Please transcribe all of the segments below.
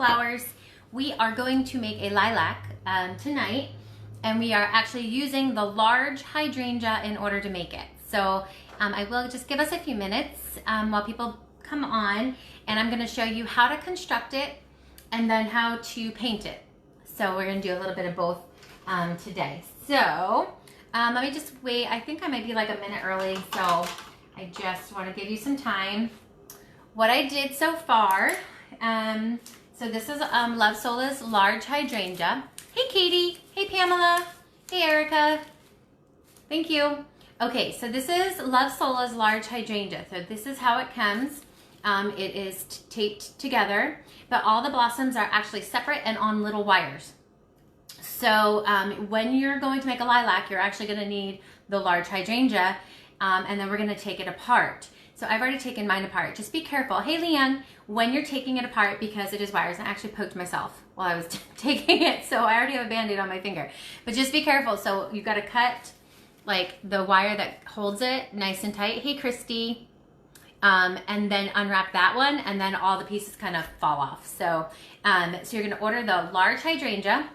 flowers. We are going to make a lilac tonight, and we are actually using the large hydrangea in order to make it. So I will just give us a few minutes while people come on, and I'm gonna show you how to construct it and then how to paint it. So we're gonna do a little bit of both today. So let me just wait. I think I might be like a minute early, so I just want to give you some time. What I did so far, so this is Love Sola's large hydrangea. Hey Katie, hey Pamela, hey Erica, thank you. Okay, so this is Love Sola's large hydrangea. So this is how it comes. It is taped together, but all the blossoms are actually separate and on little wires. So when you're going to make a lilac, you're actually going to need the large hydrangea, and then we're going to take it apart. So I've already taken mine apart. Just be careful. Hey Leanne, when you're taking it apart, because it is wires, I actually poked myself while I was taking it, so I already have a Band-Aid on my finger. But just be careful. So you've got to cut like the wire that holds it nice and tight. Hey Christy. And then unwrap that one, and then all the pieces kind of fall off. So, so you're going to order the large hydrangea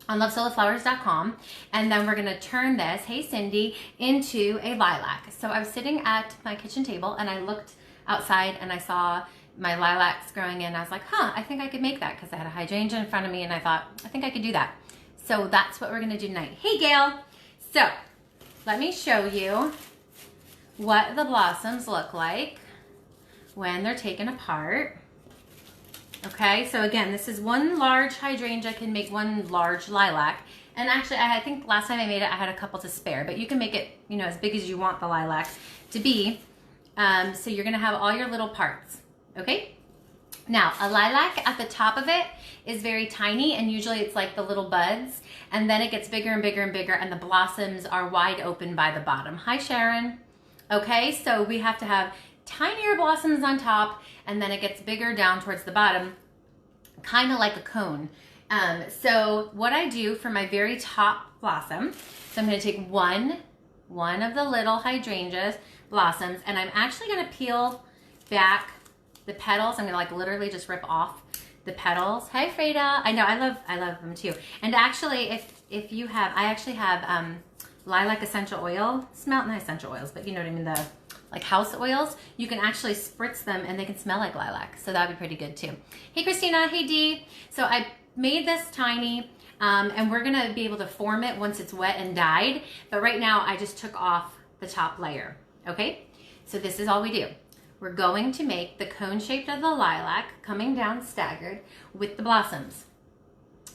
on lovesolaflowers.com, and then we're going to turn this, hey Cindy, into a lilac. So I was sitting at my kitchen table and I looked outside and I saw my lilacs growing in. I was like, huh, I think I could make that, because I had a hydrangea in front of me and I thought, I think I could do that. So that's what we're going to do tonight. Hey Gail. So let me show you what the blossoms look like when they're taken apart. Okay, so again, this is one large hydrangea can make one large lilac. And actually, I think last time I made it, I had a couple to spare, but you can make it, you know, as big as you want the lilac to be. So you're gonna have all your little parts, okay? Now, a lilac at the top of it is very tiny, and usually it's like the little buds, and then it gets bigger and bigger and bigger, and the blossoms are wide open by the bottom. Hi, Sharon. Okay, so we have to have tinier blossoms on top, and then it gets bigger down towards the bottom, kind of like a cone. So what I do for my very top blossom, so I'm going to take one of the little hydrangeas blossoms, and I'm actually going to peel back the petals. I'm going to like literally just rip off the petals. Hi Freda. I know, I love them too. And actually, if you have, I actually have lilac essential oil, not essential oils, but you know what I mean, the like house oils. You can actually spritz them and they can smell like lilac, so that'd be pretty good too. Hey Christina, hey Dee. So I made this tiny, and we're gonna be able to form it once it's wet and dyed, but right now I just took off the top layer, okay? So this is all we do. We're going to make the cone shaped of the lilac coming down staggered with the blossoms.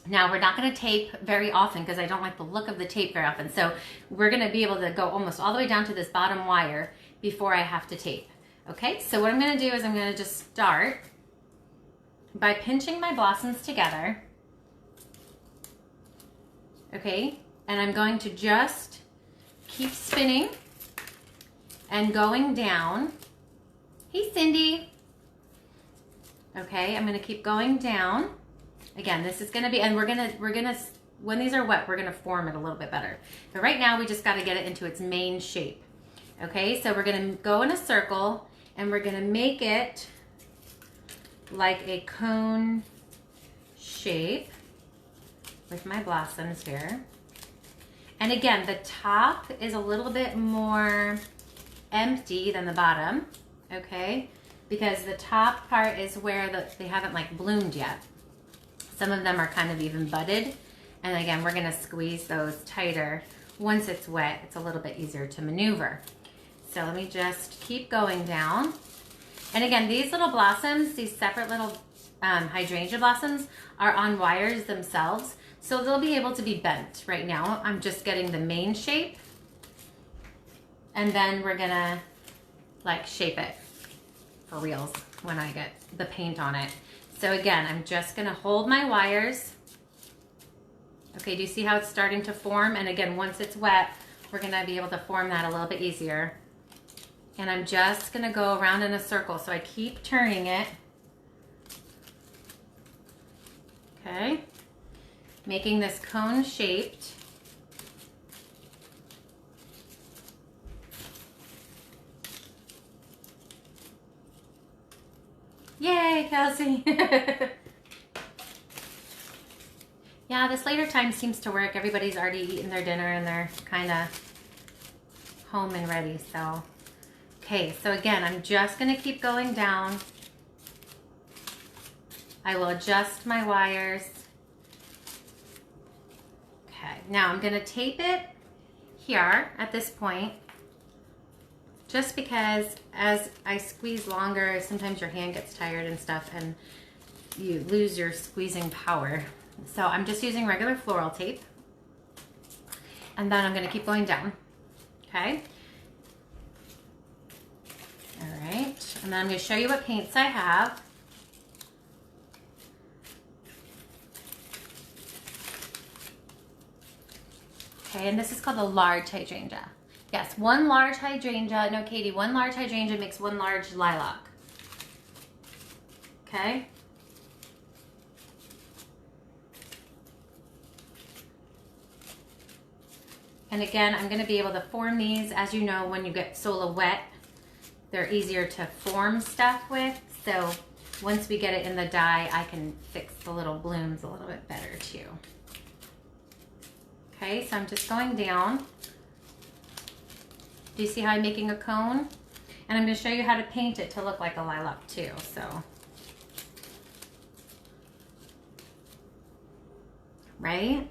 Now, we're not going to tape very often because I don't like the look of the tape very often. So we're going to be able to go almost all the way down to this bottom wire before I have to tape. Okay, so what I'm going to do is I'm going to just start by pinching my blossoms together. Okay, and I'm going to just keep spinning and going down. Hey, Cindy. Okay, I'm going to keep going down. Again, this is going to be, and we're going to, when these are wet, we're going to form it a little bit better. But right now, we just got to get it into its main shape. Okay, so we're going to go in a circle, and we're going to make it like a cone shape with my blossoms here. And again, the top is a little bit more empty than the bottom, okay? Because the top part is where they haven't like bloomed yet. Some of them are kind of even budded. And again, we're gonna squeeze those tighter. Once it's wet, it's a little bit easier to maneuver. So let me just keep going down. And again, these little blossoms, these separate little hydrangea blossoms are on wires themselves. So they'll be able to be bent. Right now, I'm just getting the main shape. And then we're gonna like shape it for reals when I get the paint on it. So again, I'm just gonna hold my wires. Okay, do you see how it's starting to form? And again, once it's wet, we're gonna be able to form that a little bit easier. And I'm just gonna go around in a circle. So I keep turning it. Okay, making this cone shaped. Yay, Kelsey. Yeah, this later time seems to work. Everybody's already eaten their dinner and they're kind of home and ready, so. Okay, so again, I'm just gonna keep going down. I will adjust my wires. Okay, now I'm gonna tape it here at this point, just because as I squeeze longer, sometimes your hand gets tired and stuff and you lose your squeezing power. So I'm just using regular floral tape. And then I'm gonna keep going down, okay? All right, and then I'm gonna show you what paints I have. Okay, and this is called the large hydrangea. Yes, one large hydrangea, no Katie, one large hydrangea makes one large lilac. Okay? And again, I'm gonna be able to form these. As you know, when you get sola wet, they're easier to form stuff with. So once we get it in the dye, I can fix the little blooms a little bit better too. Okay, so I'm just going down. Do you see how I'm making a cone? And I'm gonna show you how to paint it to look like a lilac too, so. Right?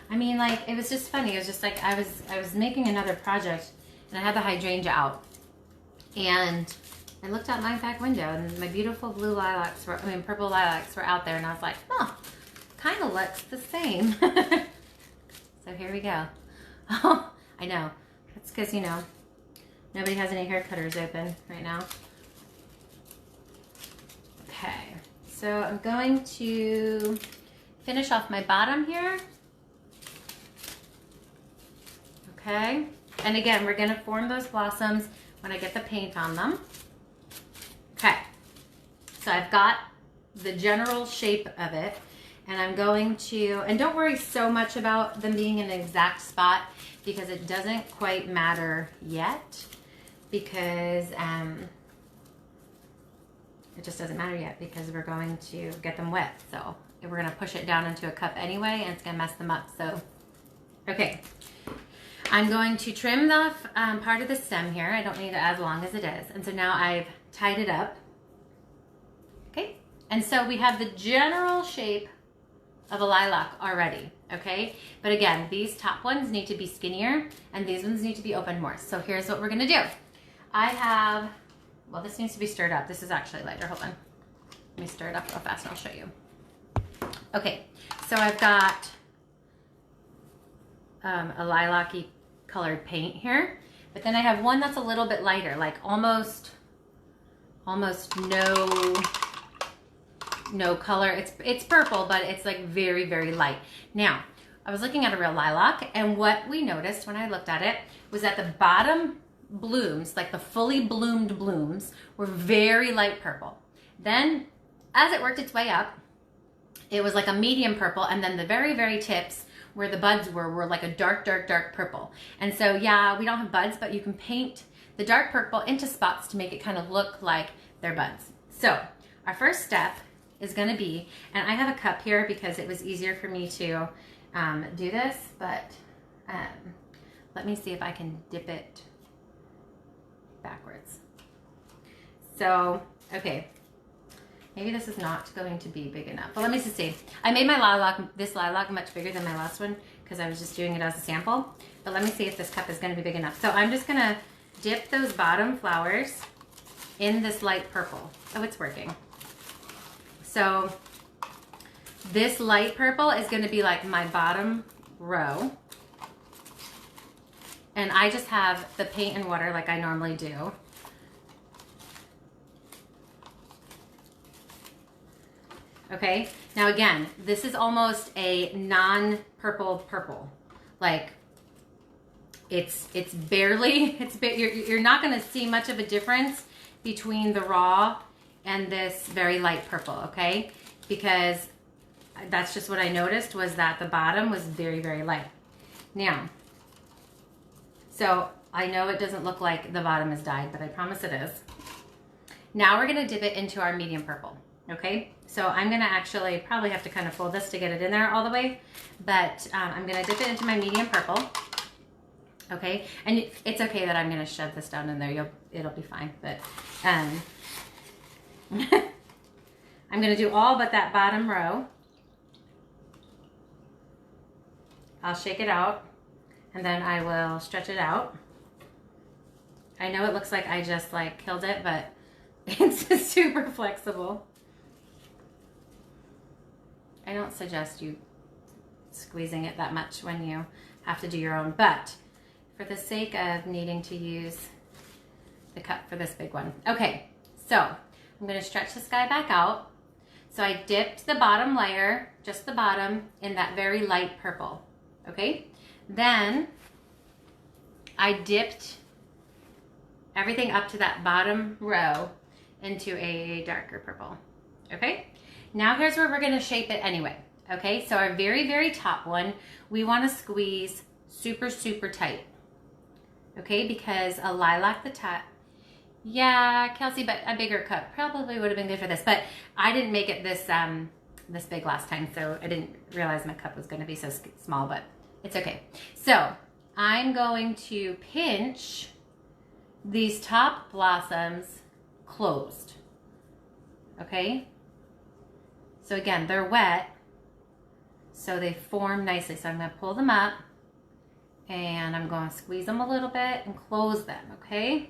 I mean, like, it was just funny. It was just like I was making another project and I had the hydrangea out. And I looked out my back window and my beautiful blue lilacs were, purple lilacs were out there, and I was like, oh, kind of looks the same. So here we go. Oh, I know. That's because, you know, nobody has any hair cutters open right now. Okay, so I'm going to finish off my bottom here. Okay, and again, we're gonna form those blossoms when I get the paint on them. Okay, so I've got the general shape of it, and I'm going to, and don't worry so much about them being in an exact spot, because it doesn't quite matter yet, because it just doesn't matter yet, because we're going to get them wet. So we're gonna push it down into a cup anyway, and it's gonna mess them up, so. Okay, I'm going to trim the part of the stem here. I don't need it as long as it is. And so now I've tied it up. Okay, and so we have the general shape of a lilac already, okay? But again, these top ones need to be skinnier and these ones need to be open more. So here's what we're gonna do. I have, well, this needs to be stirred up. This is actually lighter, hold on. Let me stir it up real fast and I'll show you. Okay, so I've got a lilac-y colored paint here, but then I have one that's a little bit lighter, like almost no color. It's purple, but it's like very, very light. Now, I was looking at a real lilac, and what we noticed when I looked at it was that the bottom blooms, like the fully bloomed blooms, were very light purple. Then, as it worked its way up, it was like a medium purple, and then the very, very tips where the buds were like a dark, dark, dark purple. And so, yeah, we don't have buds, but you can paint the dark purple into spots to make it kind of look like they're buds. So, our first step is gonna be, and I have a cup here because it was easier for me to do this, but let me see if I can dip it backwards. So, okay. Maybe this is not going to be big enough, but let me just see. I made my this lilac much bigger than my last one because I was just doing it as a sample, but let me see if this cup is gonna be big enough. So I'm just gonna dip those bottom flowers in this light purple. Oh, it's working. So this light purple is gonna be like my bottom row. And I just have the paint and water like I normally do. Okay, now again, this is almost a non-purple purple. Like, it's barely, you're not gonna see much of a difference between the raw and this very light purple, okay? Because that's just what I noticed, was that the bottom was very, very light. Now, so I know it doesn't look like the bottom is dyed, but I promise it is. Now we're gonna dip it into our medium purple, okay? So I'm gonna actually probably have to kind of fold this to get it in there all the way, but I'm gonna dip it into my medium purple. Okay, and it's okay that I'm gonna shove this down in there. It'll be fine, but I'm gonna do all but that bottom row. I'll shake it out, and then I will stretch it out. I know it looks like I just like killed it, but it's just super flexible. I don't suggest you squeezing it that much when you have to do your own, but for the sake of needing to use the cup for this big one. Okay, so I'm gonna stretch this guy back out. So I dipped the bottom layer, just the bottom, in that very light purple, okay? Then I dipped everything up to that bottom row into a darker purple, okay? Now here's where we're gonna shape it anyway, okay? So our very, very top one, we wanna squeeze super, super tight, okay? Because a lilac the top, yeah, Kelsey, but a bigger cup probably would have been good for this, but I didn't make it this this big last time, so I didn't realize my cup was gonna be so small, but it's okay. So I'm going to pinch these top blossoms closed, okay? So again, they're wet, so they form nicely. So I'm gonna pull them up and I'm gonna squeeze them a little bit and close them, okay?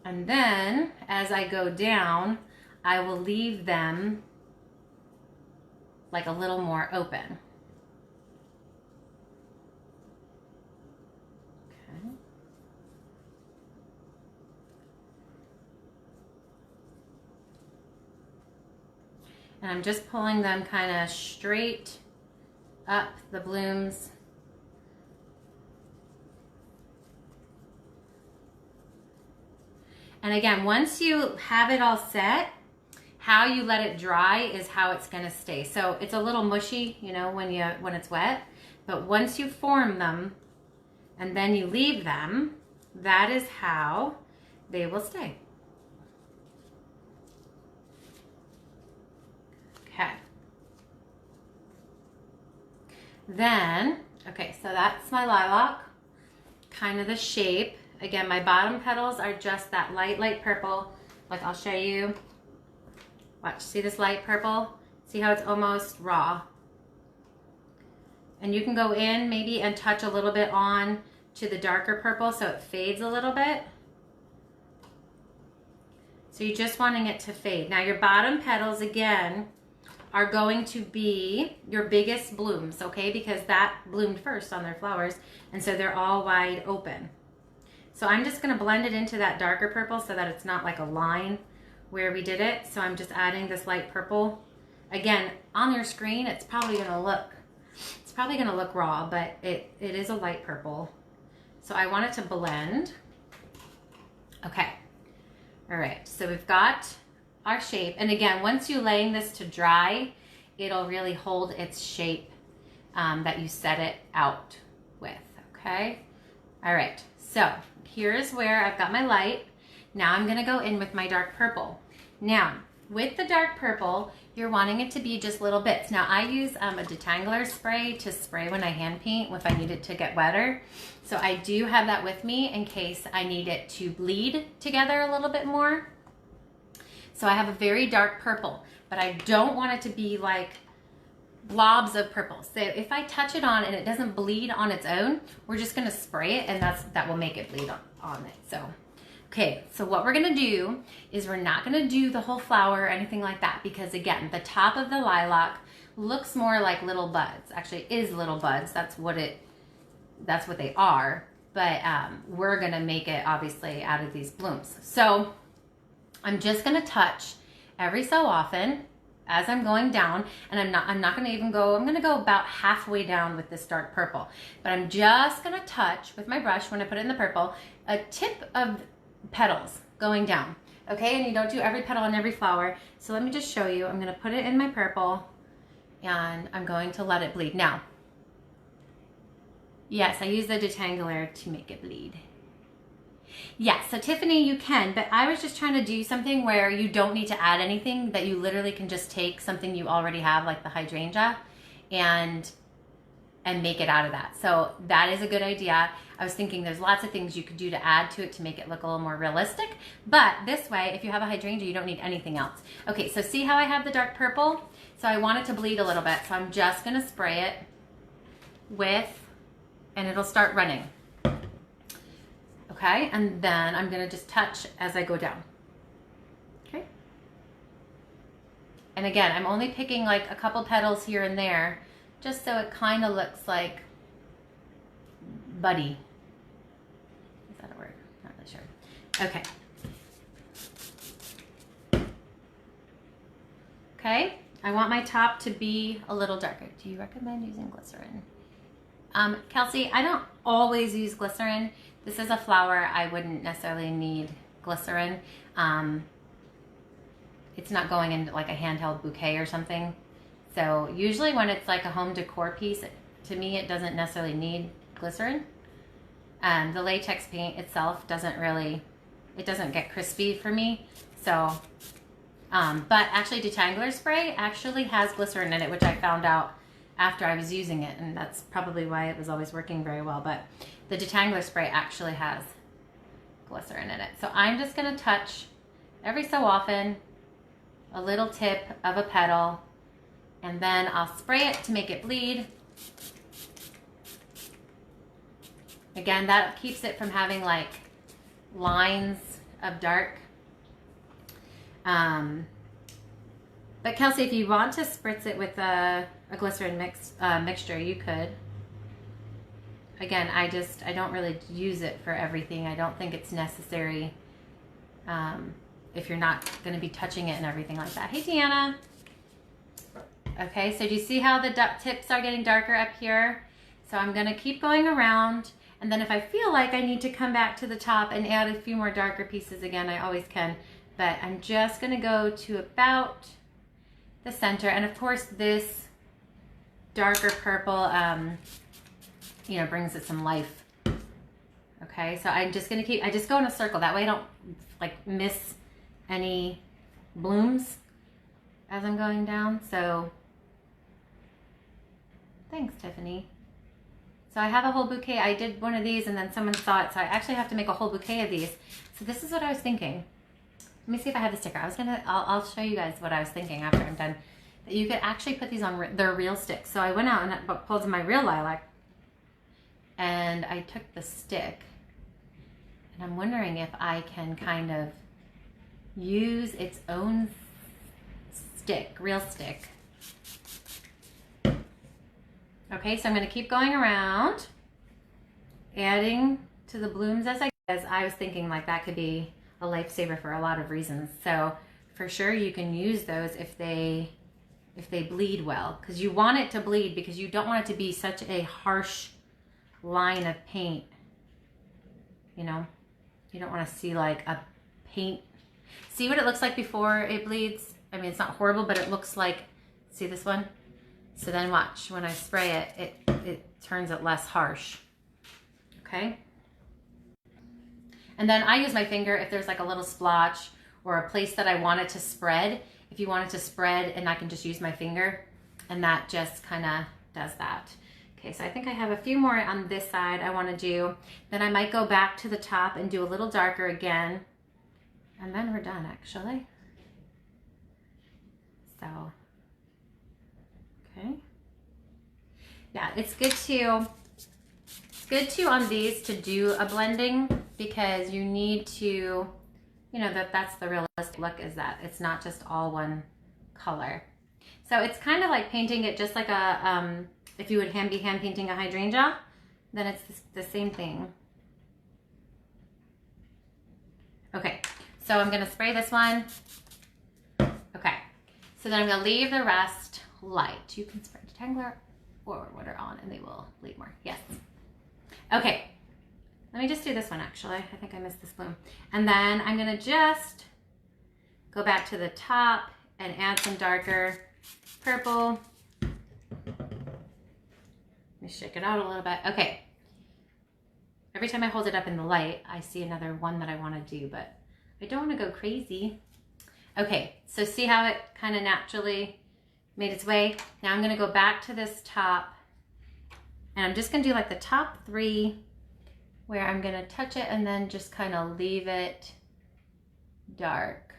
And then as I go down, I will leave them like a little more open. Okay. And I'm just pulling them kind of straight up the blooms. And again, once you have it all set, how you let it dry is how it's gonna stay. So it's a little mushy, you know, when it's wet, but once you form them and then you leave them, that is how they will stay. Okay. Then, okay, so that's my lilac, kind of the shape. Again, my bottom petals are just that light, light purple. Like I'll show you. Watch, see this light purple? See how it's almost raw? And you can go in maybe and touch a little bit on to the darker purple so it fades a little bit. So you're just wanting it to fade. Now your bottom petals, again, are going to be your biggest blooms, okay? Because that bloomed first on their flowers, and so they're all wide open. So I'm just gonna blend it into that darker purple so that it's not like a line where we did it. So I'm just adding this light purple. Again, on your screen, it's probably gonna look raw, but it is a light purple. So I want it to blend. Okay, all right, so we've got our shape. And again, once you're laying this to dry, it'll really hold its shape that you set it out with, okay? All right, so here's where I've got my light. Now I'm gonna go in with my dark purple. Now, with the dark purple, you're wanting it to be just little bits. Now I use a detangler spray to spray when I hand paint if I need it to get wetter. So I do have that with me in case I need it to bleed together a little bit more. So I have a very dark purple, but I don't want it to be like blobs of purple. So if I touch it on and it doesn't bleed on its own, we're just gonna spray it and that will make it bleed on it. So, okay, so what we're gonna do is we're not gonna do the whole flower or anything like that because again, the top of the lilac looks more like little buds. Actually, it is little buds. That's what they are. But we're gonna make it obviously out of these blooms. So I'm just gonna touch every so often as I'm going down, and I'm not gonna even go, I'm gonna go about halfway down with this dark purple, but I'm just gonna touch with my brush when I put it in the purple, a tip of petals going down, okay? And you don't do every petal on every flower. So let me just show you. I'm gonna put it in my purple and I'm going to let it bleed. Now, yes, I use the detangler to make it bleed. Yeah, so Tiffany, you can, but I was just trying to do something where you don't need to add anything, that you literally can just take something you already have, like the hydrangea, and make it out of that. So that is a good idea. I was thinking there's lots of things you could do to add to it to make it look a little more realistic, but this way, if you have a hydrangea, you don't need anything else. Okay, so see how I have the dark purple? So I want it to bleed a little bit, so I'm just gonna spray it with, and it'll start running. Okay, and then I'm gonna just touch as I go down. Okay. And again, I'm only picking like a couple petals here and there, just so it kind of looks like buddy. Is that a word? Not really sure. Okay. Okay, I want my top to be a little darker. Do you recommend using glycerin? Kelsey, I don't always use glycerin. This is a flower, I wouldn't necessarily need glycerin. It's not going into like a handheld bouquet or something. So usually when it's like a home decor piece, to me it doesn't necessarily need glycerin. The latex paint itself doesn't really, it doesn't get crispy for me. So, but actually detangler spray actually has glycerin in it, which I found out after I was using it, and that's probably why it was always working very well. But the detangler spray actually has glycerin in it. So I'm just gonna touch every so often a little tip of a petal, and then I'll spray it to make it bleed. Again, that keeps it from having like lines of dark. But Kelsey, if you want to spritz it with a glycerin mixture, you could. Again, I don't really use it for everything. I don't think it's necessary if you're not going to be touching it and everything like that. Hey, Deanna. Okay, so do you see how the tips are getting darker up here? So I'm going to keep going around, and then if I feel like I need to come back to the top and add a few more darker pieces again, I always can. But I'm just going to go to about the center, and of course this darker purple you know, brings it some life. Okay, so I'm just gonna I just go in a circle, that way I don't like miss any blooms as I'm going down. So thanks, Tiffany. So I have a whole bouquet. I did one of these and then someone saw it, so I actually have to make a whole bouquet of these. So this is what I was thinking. Let me see if I have the sticker. I'll show you guys what I was thinking after I'm done. That you could actually put these on their real sticks. So I went out and I pulled my real lilac, and I took the stick, and I'm wondering if I can kind of use its own stick, real stick. Okay, so I'm going to keep going around, adding to the blooms as I was thinking like that could be a lifesaver for a lot of reasons. So for sure you can use those if they bleed well, because you want it to bleed, because you don't want it to be such a harsh line of paint. You know, you don't want to see like a paint. See what it looks like before it bleeds? I mean, it's not horrible, but it looks like, see this one? So then watch, when I spray it, it turns it less harsh. Okay? And then I use my finger if there's like a little splotch or a place that I want it to spread. If you want it to spread, and I can just use my finger, and that just kind of does that. Okay, so I think I have a few more on this side I want to do. Then I might go back to the top and do a little darker again. And then we're done, actually. So, okay. Yeah, it's good to on these to do a blending, because you need to, you know, that's the realistic look, is that it's not just all one color. So it's kind of like painting it just like a, if you would be hand painting a hydrangea, then it's the same thing. Okay, so I'm gonna spray this one. Okay, so then I'm gonna leave the rest light. You can spray detangler or water on and they will bleed more, yes. Okay, let me just do this one actually. I think I missed this bloom. And then I'm gonna just go back to the top and add some darker purple. Let me shake it out a little bit. Okay. every time I hold it up in the light, I see another one that I want to do, but I don't want to go crazy. Okay, so see how it kind of naturally made its way? Now I'm going to go back to this top, and I'm just going to do like the top 3 where I'm going to touch it and then just kind of leave it dark.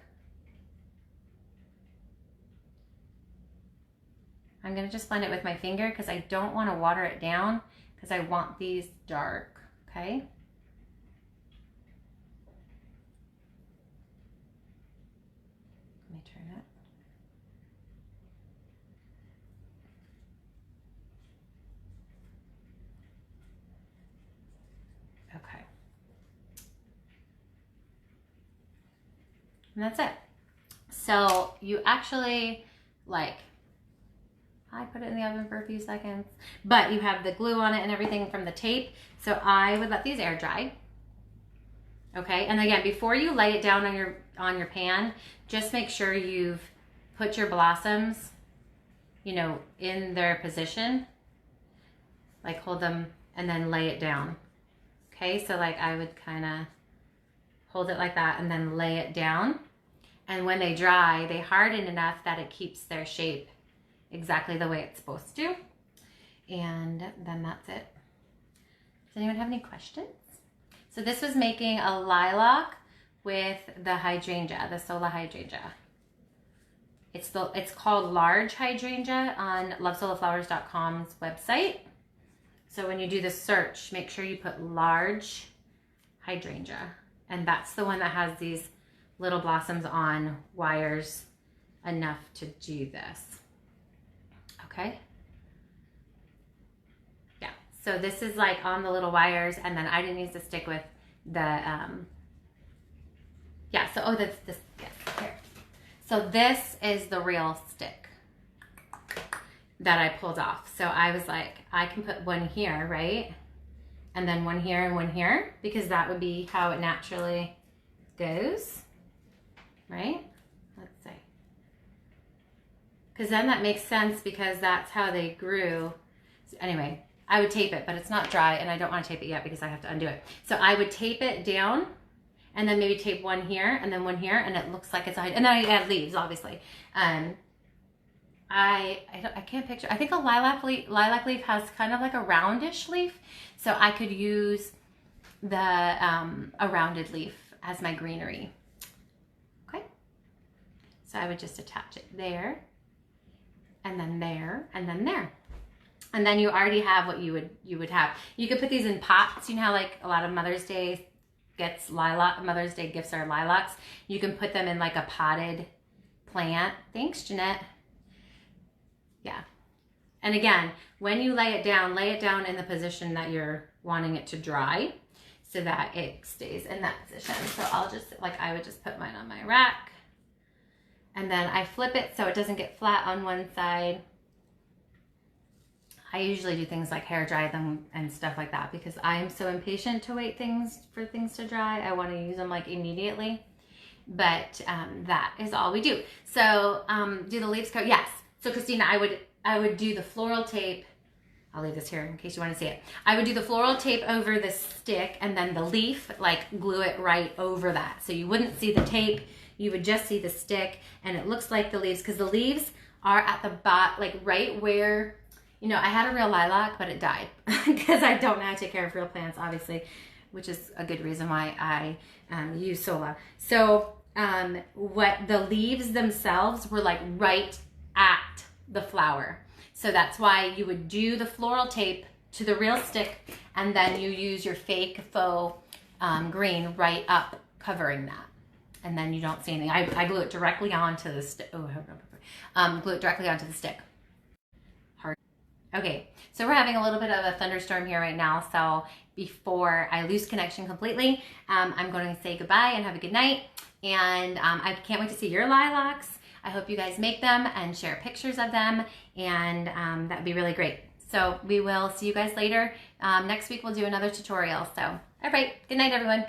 I'm going to just blend it with my finger because I don't want to water it down because I want these dark, okay? Let me turn it. Okay. And that's it. So you actually I put it in the oven for a few seconds, but you have the glue on it and everything from the tape. So I would let these air dry. Okay, and again, before you lay it down on your pan, just make sure you've put your blossoms, you know, in their position. Like hold them and then lay it down. Okay, so like I would kind of hold it like that and then lay it down. And when they dry, they harden enough that it keeps their shape exactly the way it's supposed to. And then that's it. Does anyone have any questions? So this was making a lilac with the hydrangea, the Sola hydrangea. It's called large hydrangea on lovesolaflowers.com's website. So when you do the search, make sure you put large hydrangea. And that's the one that has these little blossoms on wires enough to do this. Okay. Yeah, so this is like on the little wires, and then I didn't use the stick with the, yeah, so, oh, that's this, yes, here. So this is the real stick that I pulled off. So I was like, I can put one here, right? And then one here and one here, because that would be how it naturally goes, right? Let's see. Because then that makes sense because that's how they grew. So anyway, I would tape it, but it's not dry and I don't want to tape it yet because I have to undo it. So I would tape it down and then maybe tape one here and then one here, and it looks like it's, and then I add leaves, obviously. I can't picture, I think a lilac leaf has kind of like a roundish leaf. So I could use the, a rounded leaf as my greenery. Okay. So I would just attach it there. And then there, and then there. And then you already have what you would have. You could put these in pots. You know how like a lot of Mother's Day Mother's Day gifts are lilacs. You can put them in like a potted plant. Thanks, Jeanette. Yeah. And again, when you lay it down in the position that you're wanting it to dry so that it stays in that position. So I'll just, like I would just put mine on my rack. And then I flip it so it doesn't get flat on one side. I usually do things like hair dry them and stuff like that because I'm so impatient to wait for things to dry. I want to use them like immediately. But that is all we do. So do the leaves coat? Yes. So Christina, I would do the floral tape. I'll leave this here in case you want to see it. I would do the floral tape over the stick and then the leaf, like glue it right over that. So you wouldn't see the tape. You would just see the stick, and it looks like the leaves because the leaves are at the bottom, like right where, you know, I had a real lilac, but it died because I don't know how to take care of real plants, obviously, which is a good reason why I use Sola. So what the leaves themselves were like right at the flower. So that's why you would do the floral tape to the real stick, and then you use your fake faux green right up covering that. And then you don't see anything. I glue it directly onto the stick. Oh, glue it directly onto the stick. Hard. Okay, so we're having a little bit of a thunderstorm here right now. So before I lose connection completely, I'm going to say goodbye and have a good night. And I can't wait to see your lilacs. I hope you guys make them and share pictures of them. And that would be really great. So we will see you guys later. Next week we'll do another tutorial. So, all right, good night, everyone.